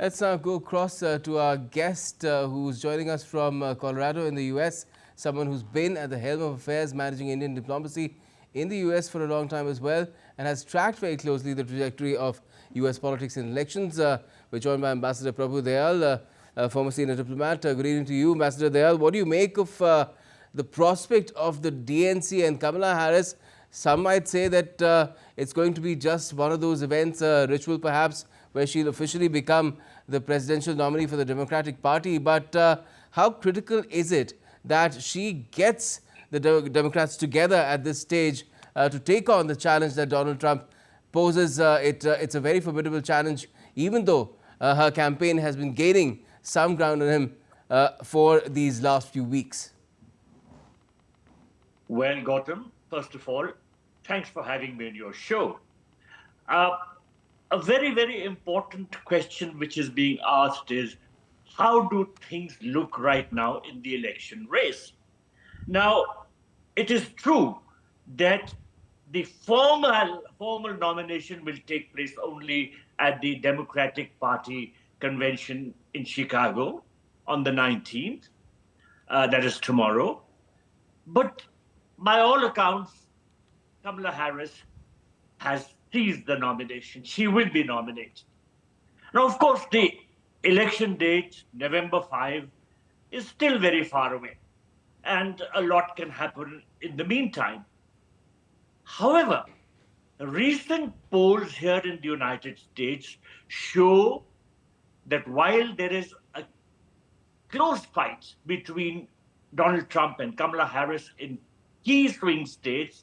Let's now go across to our guest who's joining us from Colorado in the U.S., someone who's been at the helm of affairs managing Indian diplomacy in the U.S. for a long time as well and has tracked very closely the trajectory of U.S. politics and elections. We're joined by Ambassador Prabhu Dayal, former senior diplomat. Good evening to you, Ambassador Dayal. What do you make of the prospect of the DNC and Kamala Harris? Some might say that it's going to be just one of those events, a ritual perhaps, where she'll officially become the presidential nominee for the Democratic Party. But how critical is it that she gets the Democrats together at this stage to take on the challenge that Donald Trump poses? It's a very formidable challenge, even though her campaign has been gaining some ground on him for these last few weeks. Well, Gautam, first of all, thanks for having me on your show. A very, very important question which is being asked is, how do things look right now in the election race? Now, it is true that the formal nomination will take place only at the Democratic Party convention in Chicago on the 19th. That is tomorrow. But by all accounts, Kamala Harris has seized the nomination. She will be nominated. Now, of course, the election date, November 5, is still very far away, and a lot can happen in the meantime. However, recent polls here in the United States show that while there is a close fight between Donald Trump and Kamala Harris in key swing states,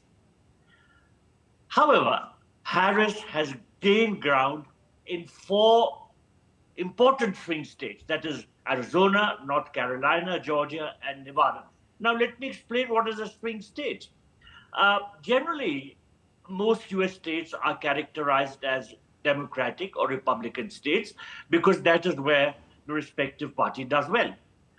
however, Harris has gained ground in 4 important swing states, that is Arizona, North Carolina, Georgia, and Nevada. Now, let me explain what is a swing state. Generally, most US states are characterized as Democratic or Republican states because that is where the respective party does well.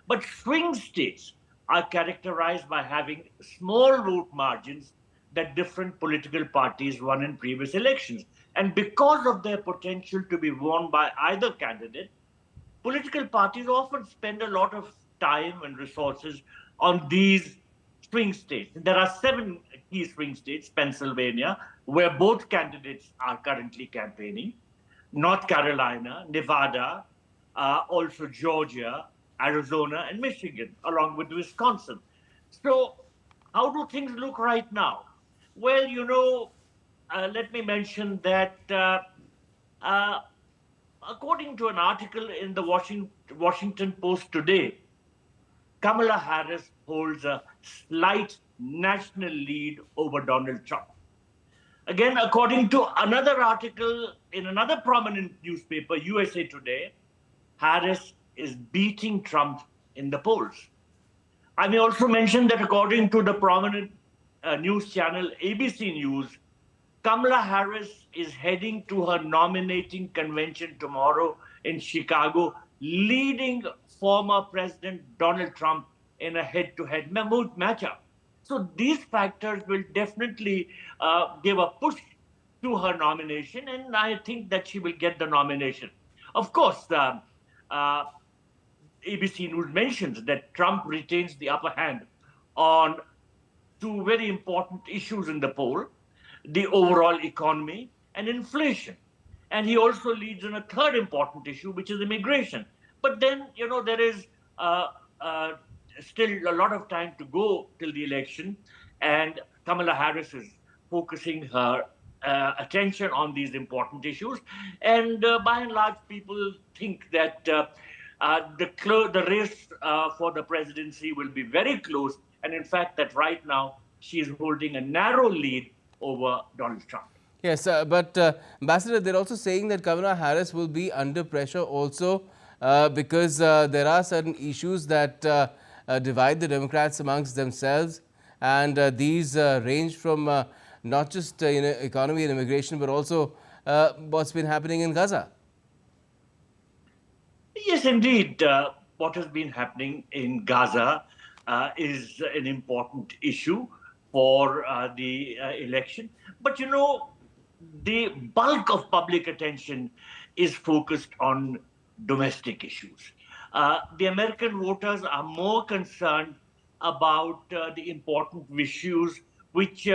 But swing states are characterized by having small vote margins that different political parties won in previous elections. And because of their potential to be won by either candidate, political parties often spend a lot of time and resources on these swing states. There are 7 key swing states: Pennsylvania, where both candidates are currently campaigning, North Carolina, Nevada, also Georgia, Arizona, and Michigan, along with Wisconsin. So how do things look right now? Well, let me mention that according to an article in the Washington Post today, Kamala Harris holds a slight national lead over Donald Trump. Again, according to another article in another prominent newspaper, USA Today, Harris is beating Trump in the polls. I may also mention that according to the prominent news channel ABC News, Kamala Harris is heading to her nominating convention tomorrow in Chicago, leading former President Donald Trump in a head-to-head matchup. So these factors will definitely give a push to her nomination, and I think that she will get the nomination. Of course, ABC News mentions that Trump retains the upper hand on 2 very important issues in the poll: the overall economy and inflation. And he also leads on a third important issue, which is immigration. But then, there is still a lot of time to go till the election, and Kamala Harris is focusing her attention on these important issues. And by and large, people think that the race for the presidency will be very close. And in fact, that right now, she is holding a narrow lead over Donald Trump. Yes, but Ambassador, they're also saying that Kamala Harris will be under pressure also because there are certain issues that divide the Democrats amongst themselves, and these range from not just economy and immigration, but also what's been happening in Gaza. Yes, indeed. What has been happening in Gaza is an important issue for the election. But the bulk of public attention is focused on domestic issues. The American voters are more concerned about the important issues which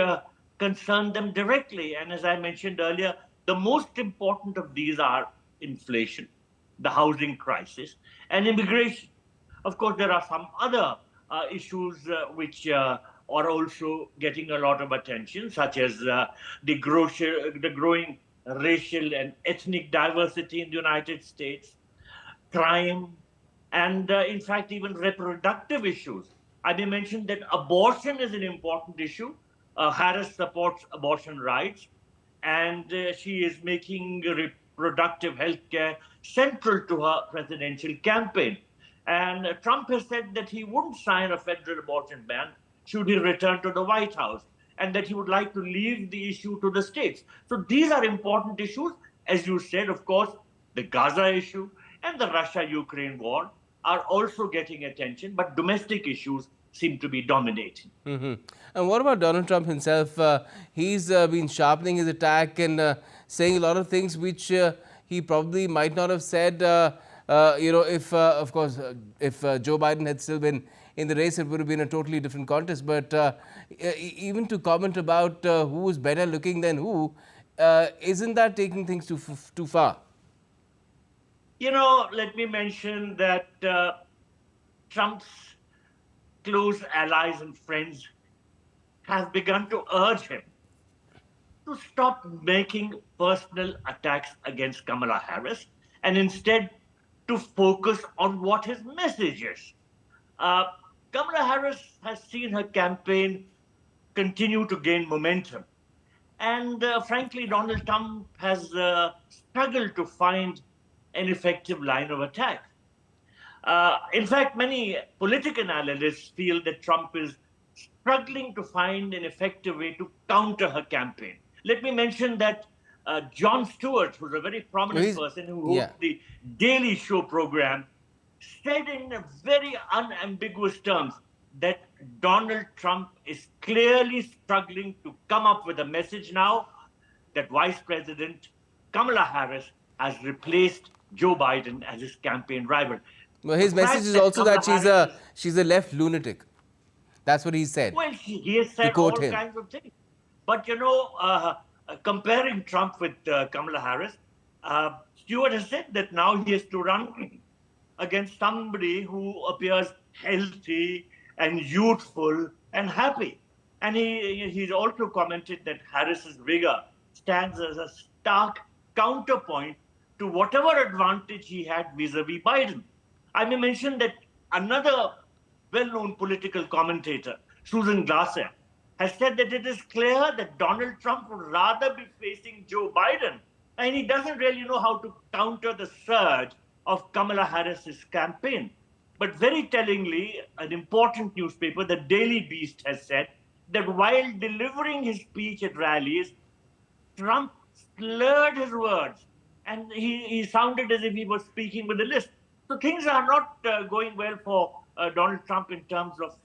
concern them directly. And as I mentioned earlier, the most important of these are inflation, the housing crisis, and immigration. Of course, there are some other issues which are also getting a lot of attention, such as the growing racial and ethnic diversity in the United States, crime, and in fact, even reproductive issues. I may mention that abortion is an important issue. Harris supports abortion rights, and she is making reproductive health care central to her presidential campaign. And Trump has said that he wouldn't sign a federal abortion ban should he return to the White House, and that he would like to leave the issue to the states. So these are important issues. As you said, of course, the Gaza issue and the Russia-Ukraine war are also getting attention, but domestic issues seem to be dominating. And what about Donald Trump himself? He's been sharpening his attack and saying a lot of things which he probably might not have said, if, of course, if Joe Biden had still been in the race, it would have been a totally different contest. But even to comment about who is better looking than who, isn't that taking things too far? Let me mention that Trump's close allies and friends have begun to urge him to stop making personal attacks against Kamala Harris and instead to focus on what his message is. Kamala Harris has seen her campaign continue to gain momentum. And frankly, Donald Trump has struggled to find an effective line of attack. In fact, many political analysts feel that Trump is struggling to find an effective way to counter her campaign. Let me mention that Jon Stewart, who's a very prominent person who wrote the Daily Show program, said in very unambiguous terms that Donald Trump is clearly struggling to come up with a message now that Vice President Kamala Harris has replaced Joe Biden as his campaign rival. Well, his message is also that she's a left lunatic. That's what he said. Well, he has said all kinds of things. But, comparing Trump with Kamala Harris, Stewart has said that now he has to run against somebody who appears healthy and youthful and happy. And he's also commented that Harris's vigor stands as a stark counterpoint to whatever advantage he had vis-a-vis Biden. I may mention that another well-known political commentator, Susan Glasser, has said that it is clear that Donald Trump would rather be facing Joe Biden, and he doesn't really know how to counter the surge of Kamala Harris's campaign. But very tellingly, an important newspaper, the Daily Beast, has said that while delivering his speech at rallies, Trump slurred his words, and he sounded as if he was speaking with a lisp. So things are not going well for Donald Trump in terms of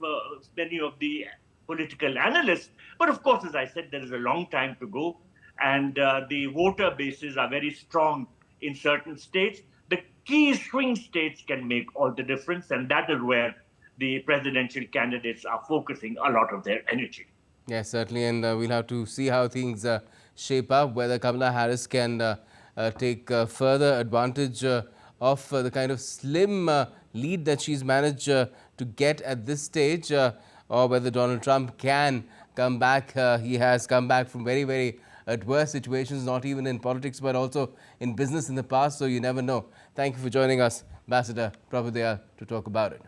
many of the political analysts. But of course, as I said, there is a long time to go, and the voter bases are very strong in certain states. The key swing states can make all the difference, and that is where the presidential candidates are focusing a lot of their energy. Yes, certainly, and we'll have to see how things shape up, whether Kamala Harris can take further advantage of the kind of slim lead that she's managed to get at this stage, or whether Donald Trump can come back. He has come back from very, very adverse situations, not even in politics, but also in business in the past, so you never know. Thank you for joining us, Ambassador Prabhu Dayal, to talk about it.